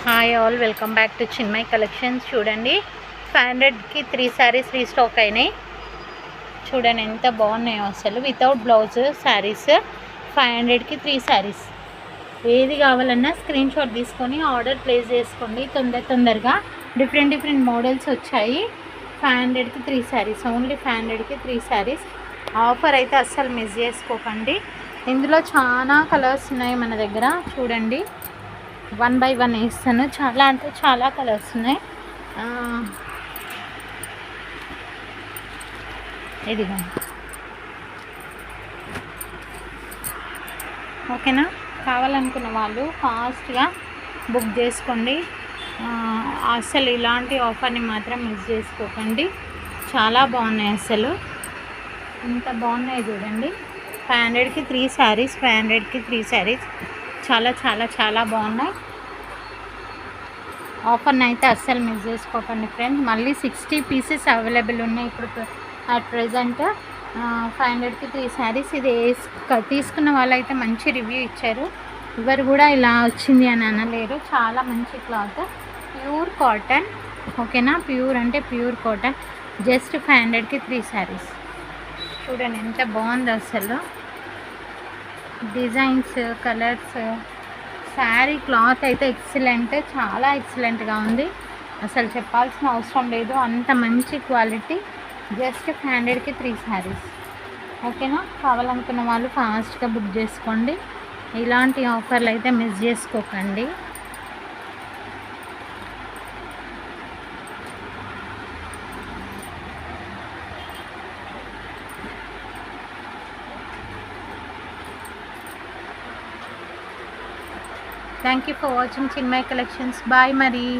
Hi all, welcome back to Chinmay collections. చూడండి 500కి 3 saris restock అయినాయి. చూడండి ఎంత బాగున్నాయో అసలు. వితౌట్ బ్లౌజ్ శారీస్ 500కి 3 శారీస్. ఏది కావాలన్నా స్క్రీన్ షాట్ తీసుకొని ఆర్డర్ ప్లేస్ చేసుకోండి. తొందరగా డిఫరెంట్ మోడల్స్ వచ్చాయి. 500కి 3 శారీస్, ఓన్లీ 500కి 3 శారీస్. ఆఫర్ అయితే అస్సలు మిస్ చేసుకోకండి. ఇందులో చాలా కలర్స్ ఉన్నాయి మన దగ్గర. చూడండి 1 by 1 వేస్తాను. చాలా అంటే చాలా కలర్స్ ఉన్నాయి. ఇదిగా ఓకేనా. కావాలనుకున్న వాళ్ళు ఫాస్ట్గా బుక్ చేసుకోండి. అసలు ఇలాంటి ఆఫర్ని మాత్రం మిస్ చేసుకోకండి. చాలా బాగున్నాయి అసలు, ఇంత బాగున్నాయి చూడండి. 500కి 3 శారీస్, 500కి 3 శారీస్. చాలా బాగున్నాయి. ఆఫర్ని అయితే అస్సలు మిస్ చేసుకోకండి ఫ్రెండ్స్. మళ్ళీ 60 పీసెస్ అవైలబుల్ ఉన్నాయి ఇప్పుడు అట్ ప్రజెంట్. 500కి 3 శారీస్. ఇది తీసుకున్న వాళ్ళైతే మంచి రివ్యూ ఇచ్చారు. ఎవరు కూడా ఇలా వచ్చింది అని అనలేరు. చాలా మంచి క్లాత్, ప్యూర్ కాటన్. ఓకేనా, ప్యూర్ అంటే ప్యూర్ కాటన్. జస్ట్ 500కి 3 శారీస్. చూడండి ఎంత బాగుంది అసలు. డిజైన్స్, కలర్స్, శారీ క్లాత్ అయితే ఎక్సలెంట్, చాలా ఎక్సలెంట్గా ఉంది. అసలు చెప్పాల్సిన అవసరం లేదు, అంత మంచి క్వాలిటీ. జస్ట్ 500కి 3 శారీస్. ఓకేనా. కావాలనుకున్న వాళ్ళు ఫాస్ట్గా బుక్ చేసుకోండి. ఇలాంటి ఆఫర్లు అయితే మిస్ చేసుకోకండి. Thank you for watching Chinmay Collections. Bye Marie.